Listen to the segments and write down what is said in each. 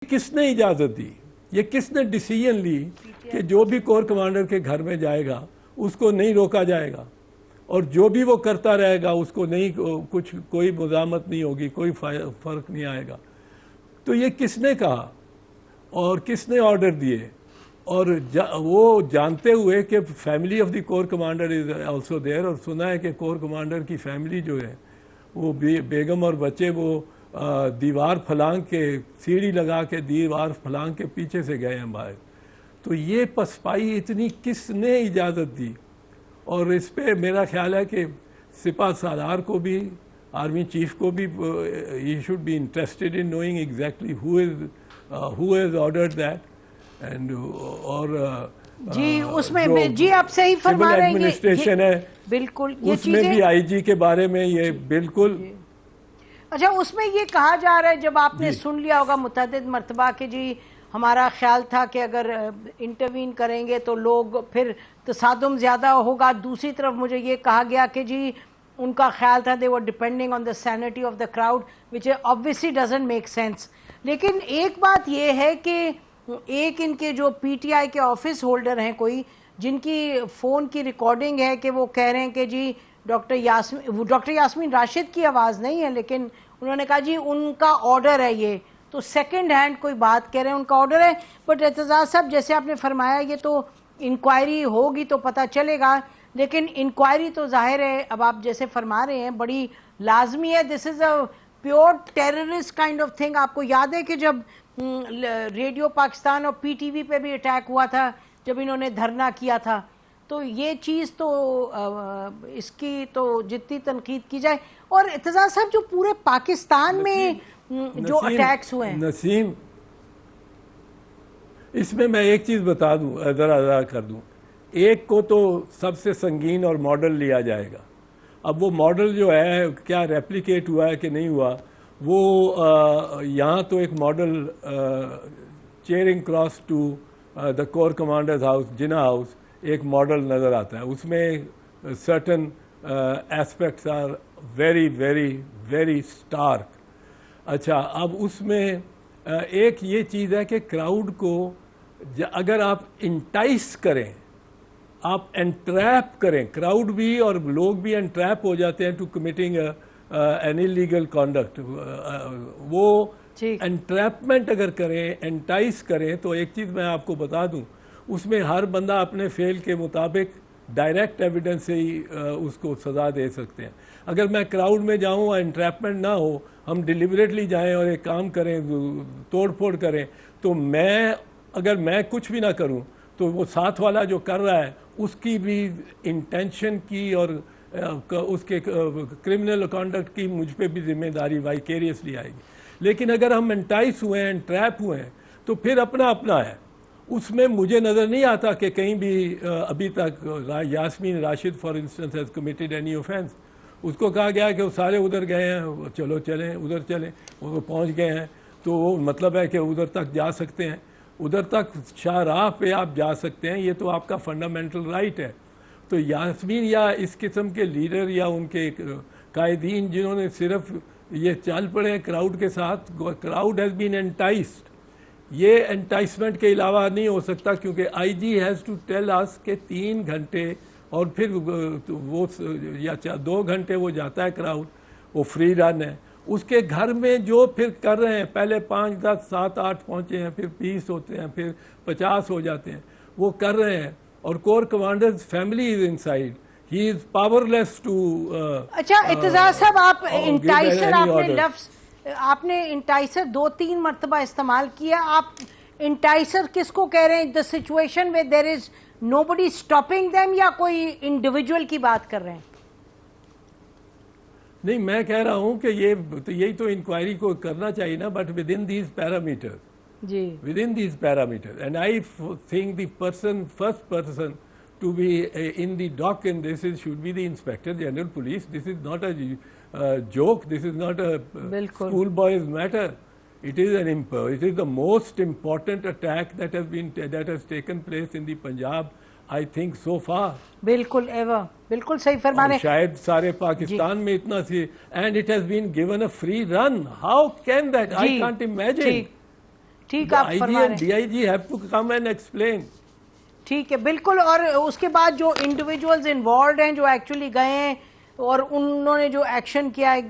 کس نے اجازت دی, یہ کس نے ڈیسیژن لی کہ جو بھی کور کمانڈر کے گھر میں جائے گا اس کو نہیں روکا جائے گا, اور جو بھی وہ کرتا رہے گا اس کو نہیں کچھ کوئی مزاحمت نہیں ہوگی, کوئی فرق نہیں آئے گا. تو یہ کس نے کہا اور کس نے آرڈر دیے؟ اور وہ جانتے ہوئے کہ family of the corps commander is also there, اور سنا ہے کہ کور کمانڈر کی فیملی جو ہے وہ بیگم اور بچے وہ دیوار پھلانگ کے, سیڑھی لگا کے دیوار پھلانگ کے پیچھے سے گئے ہیں باہر. تو یہ پسپائی اتنی کس نے اجازت دی؟ اور اس پہ میرا خیال ہے کہ سپاہ سالار کو بھی, آرمی چیف کو بھی, he should be interested in knowing exactly who has ordered that. And اور جی اس میں جی آپ صحیح فرما رہے ہیں, ایڈمنسٹریشن ہے بالکل اس میں بھی آئی جی کے بارے میں یہ بالکل. اچھا اس میں یہ کہا جا رہا ہے, جب آپ نے سن لیا ہوگا متعدد مرتبہ کہ جی ہمارا خیال تھا کہ اگر انٹروین کریں گے تو لوگ پھر تصادم زیادہ ہوگا, دوسری طرف مجھے یہ کہا گیا کہ جی ان کا خیال تھا they were depending on the sanity of the crowd, which obviously doesn't make sense. لیکن ایک بات یہ ہے کہ ایک ان کے جو پی ٹی آئی کے آفس ہولڈر ہیں کوئی, جن کی فون کی ریکارڈنگ ہے کہ وہ کہہ رہے ہیں کہ جی ڈاکٹر یاسمین راشد کی آواز نہیں ہے, لیکن انہوں نے کہا جی ان کا آرڈر ہے, یہ تو سیکنڈ ہینڈ کوئی بات کہہ رہے ہیں, ان کا آرڈر ہے. بٹ اعتزاز صاحب جیسے آپ نے فرمایا یہ تو انکوائری ہوگی تو پتہ چلے گا, لیکن انکوائری تو ظاہر ہے اب آپ جیسے فرما رہے ہیں بڑی لازمی ہے. This is a pure terrorist kind of thing. آپ کو یاد ہے کہ جب ریڈیو پاکستان اور پی ٹی وی پہ بھی اٹیک ہوا تھا جب انہوں نے دھرنا کیا تھا, تو یہ چیز تو اس کی تو جتنی تنقید کی جائے. اور اعتزاز صاحب جو پورے پاکستان میں جو اٹیکس ہوئے ہیں نسیم, اس میں میں ایک چیز بتا دوں, ذرا کر دوں. ایک کو تو سب سے سنگین اور ماڈل لیا جائے گا. اب وہ ماڈل جو ہے کیا ریپلیکیٹ ہوا ہے کہ نہیں ہوا, وہ یہاں تو ایک model chairing cross to the corps commanders house, Jinnah house, ایک ماڈل نظر آتا ہے. اس میں certain aspects are very very very stark. اچھا اب اس میں ایک یہ چیز ہے کہ کراؤڈ کو اگر آپ انٹائس کریں, آپ انٹریپ کریں, کراؤڈ بھی اور لوگ بھی انٹریپ ہو جاتے ہیں to committing an illegal conduct. وہ انٹریپمنٹ اگر کریں, انٹائس کریں, تو ایک چیز میں آپ کو بتا دوں, اس میں ہر بندہ اپنے فعل کے مطابق ڈائریکٹ ایویڈنس سے ہی اس کو سزا دے سکتے ہیں. اگر میں کراؤڈ میں جاؤں اور انٹریپمنٹ نہ ہو, ہم ڈیلیبریٹلی جائیں اور ایک کام کریں, توڑ پھوڑ کریں, تو اگر میں کچھ بھی نہ کروں تو وہ ساتھ والا جو کر رہا ہے اس کی بھی انٹینشن کی اور اس کے کرمنل کانڈکٹ کی مجھ پہ بھی ذمہ داری وائکیریسلی آئے گی. لیکن اگر ہم انٹائس ہوئے ہیں, انٹریپ ہوئے ہیں, تو پھر اپنا اپنا ہے. اس میں مجھے نظر نہیں آتا کہ کہیں بھی ابھی تک Yasmin Rashid for instance has committed any offence. اس کو کہا گیا کہ وہ سارے ادھر گئے ہیں, چلو چلیں ادھر چلیں, وہ پہنچ گئے ہیں, تو وہ مطلب ہے کہ ادھر تک جا سکتے ہیں, ادھر تک شاہراہ پہ آپ جا سکتے ہیں, یہ تو آپ کا فنڈامنٹل رائٹ ہے. تو یاسمین یا اس قسم کے لیڈر یا ان کے قائدین جنہوں نے صرف یہ چل پڑے کراؤڈ کے ساتھ, کراؤڈ ہیز بین انٹائسڈ. یہ انٹائسمنٹ کے علاوہ نہیں ہو سکتا, کیونکہ I G has to tell us کہ 3 گھنٹے اور پھر وہ یا 2 گھنٹے وہ جاتا ہے کراؤڈ, وہ فری رن ہے. اس کے گھر میں جو پھر کر رہے ہیں, پہلے 5 10 7 8 پہنچے ہیں, پھر 20 ہوتے ہیں, پھر 50 ہو جاتے ہیں, وہ کر رہے ہیں. اور corps commander family is inside, he is powerless too. اچھا اعتزاز صاحب, آپ انٹائسر, آپ نے انٹائسر 2-3 مرتبہ استعمال کیا. آپ انٹائسر کس کو کہہ رہے ہیں؟ The situation where there is nobody stopping them, یا کوئی انڈیویجول کی بات کر رہے ہیں؟ نہیں, میں کہہ رہا ہوں کہ یہی تو انکوائری کو کرنا چاہیے نا, but within these parameter. جی, within these parameter. And I think the first person to be in the dock in this should be the Inspector General Police. This is not a joke. This is not a schoolboy's matter. It is the most important attack that has taken place in the Punjab, I think, so far. بالکل ever, بالکل صحیح فرما رہے ہیں. شاید سارے پاکستان میں اتنا سی, and it has been given a free run. How can that? I can't imagine. ٹھیک آپ فرما رہے ہیں. DIG have to come and explain. ٹھیک ہے بالکل. اور اس کے بعد جو انڈیویجولز انوالوڈ ہیں جو ایکچولی گئے ہیں اور انہوں نے جو ایکشن کیا ہے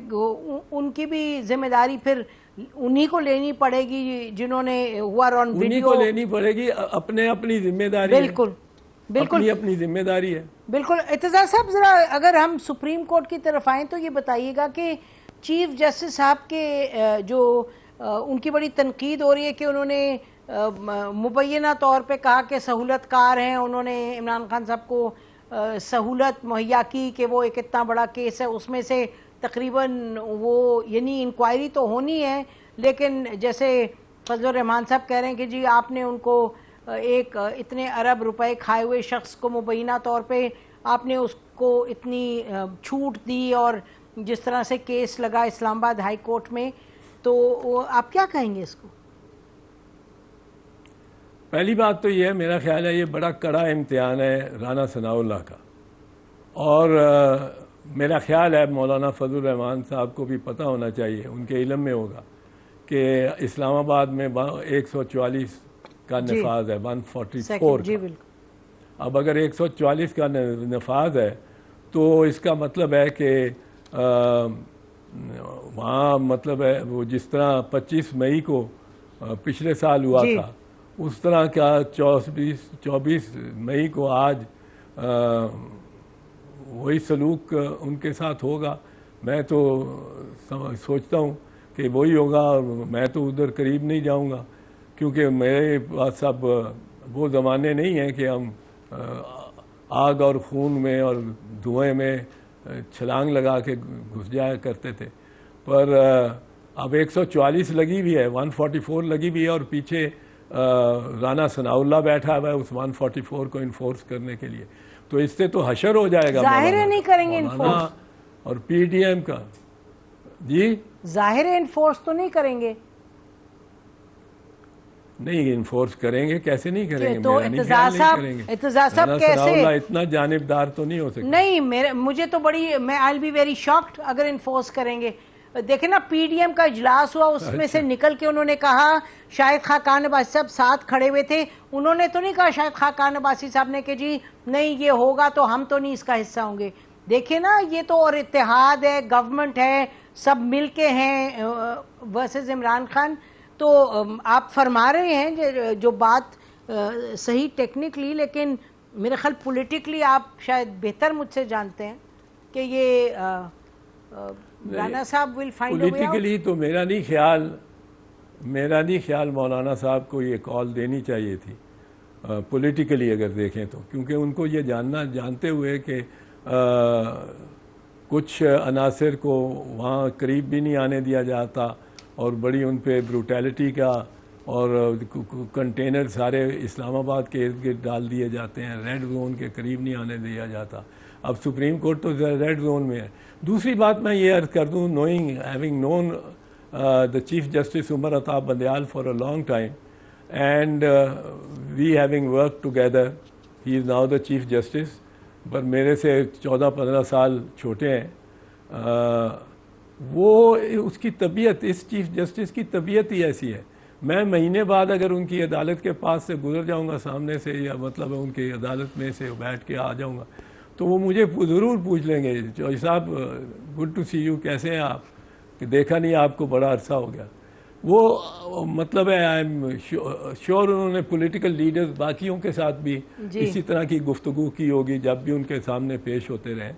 ان کی بھی ذمہ داری پھر انہی کو لینی پڑے گی جنہوں نے ہوا آن ویڈیو. انہی کو لینی پڑے گی, اپنی ذمہ داری ہے. بالکل بالکل اپنی ذمہ داری ہے. بالکل. اعتزاز صاحب ذرا اگر ہم سپریم کورٹ کی طرف آئیں تو یہ بتائیے گا کہ چیف جسٹس صاحب کے جو ان کی بڑی تنقید ہو رہی ہے کہ انہوں نے مبینہ طور پہ کہا کہ سہولت کار ہیں, انہوں نے عمران خان صاحب کو سہولت مہیا کی کہ وہ ایک اتنا بڑا کیس ہے اس میں سے تقریباً وہ یعنی انکوائری تو ہونی ہے لیکن جیسے فضل الرحمان صاحب کہہ رہے ہیں کہ جی آپ نے ان کو ایک اتنے ارب روپے کھائے ہوئے شخص کو مبینہ طور پہ آپ نے اس کو اتنی چھوٹ دی اور جس طرح سے کیس لگا اسلام آباد ہائی کورٹ میں, تو آپ کیا کہیں گے اس کو؟ پہلی بات تو یہ ہے, میرا خیال ہے یہ بڑا کڑا امتحان ہے رانا ثناء اللہ کا, اور میرا خیال ہے مولانا فضل الرحمان صاحب کو بھی پتہ ہونا چاہیے, ان کے علم میں ہوگا کہ اسلام آباد میں 144 کا نفاذ ہے, 144 جی کا. بالکل. اب اگر 144 کا نفاذ ہے تو اس کا مطلب ہے کہ وہاں مطلب ہے وہ جس طرح 25 مئی کو پچھلے سال ہوا تھا اس طرح کا 24 مئی کو آج وہی سلوک ان کے ساتھ ہوگا. میں تو سوچتا ہوں کہ وہی ہوگا, اور میں تو ادھر قریب نہیں جاؤں گا کیونکہ میرے پاس اب وہ زمانے نہیں ہیں کہ ہم آگ اور خون میں اور دھوئیں میں چھلانگ لگا کے گھس جایا کرتے تھے. پر اب 144 لگی بھی ہے, 144 لگی بھی ہے, اور پیچھے رانا ثناء اللہ بیٹھا ہوا ہے اس 144 کو انفورس کرنے کے لیے. تو اس سے تو حشر ہو جائے گا. ظاہر ہے نہیں کریں گے انفورس, اور PTM کا جی ظاہر ہے انفورس تو نہیں کریں گے. نہیں انفورس کریں گے, کیسے نہیں کریں گے؟ تو اعتزاز صاحب کیسے اتنا جانبدار تو نہیں ہو سکتا. نہیں مجھے تو بڑی میں آئی ول بی ویری شاکڈ اگر انفورس کریں گے. دیکھیں نا PDM کا اجلاس ہوا, اس میں سے نکل کے انہوں نے کہا, شاہد خاقان عباسی صاحب ساتھ کھڑے ہوئے تھے, انہوں نے تو نہیں کہا شاہد خاقان عباسی صاحب نے کہ جی نہیں یہ ہوگا تو ہم تو نہیں اس کا حصہ ہوں گے. دیکھیں نا یہ تو اور اتحاد ہے, گورنمنٹ ہے, سب مل کے ہیں ورسز عمران خان. تو آپ فرما رہے ہیں جو بات صحیح ٹیکنیکلی, لیکن میرے خیال پولیٹیکلی آپ شاید بہتر مجھ سے جانتے ہیں کہ یہ رانا صاحب will find a way out. Politically تو میرا نہیں خیال مولانا صاحب کو یہ کال دینی چاہیے تھی پولیٹیکلی اگر دیکھیں تو, کیونکہ ان کو یہ جانتے ہوئے کہ کچھ عناصر کو وہاں قریب بھی نہیں آنے دیا جاتا اور بڑی ان پہ بروٹیلٹی کا, اور کنٹینر سارے اسلام آباد کے ارد گرد ڈال دیے جاتے ہیں, ریڈ زون کے قریب نہیں آنے دیا جاتا. اب سپریم کورٹ تو ریڈ زون میں ہے. دوسری بات میں یہ عرض کر دوں, having known the Chief Justice Umar Ata Bandial for a long time, and we having worked together, he is now the Chief Justice, پر میرے سے 14-15 سال چھوٹے ہیں. وہ اس کی طبیعت, اس چیف جسٹس کی طبیعت ہی ایسی ہے. میں مہینے بعد اگر ان کی عدالت کے پاس سے گزر جاؤں گا سامنے سے, یا مطلب ان کی عدالت میں سے بیٹھ کے آ جاؤں گا, تو وہ مجھے ضرور پوچھ لیں گے, جوئی صاحب گڈ ٹو سی یو, کیسے ہیں آپ, کہ دیکھا نہیں آپ کو بڑا عرصہ ہو گیا. وہ مطلب ہے آئی ایم شیور انہوں نے پولیٹیکل لیڈرز باقیوں کے ساتھ بھی اسی طرح کی گفتگو کی ہوگی جب بھی ان کے سامنے پیش ہوتے رہے.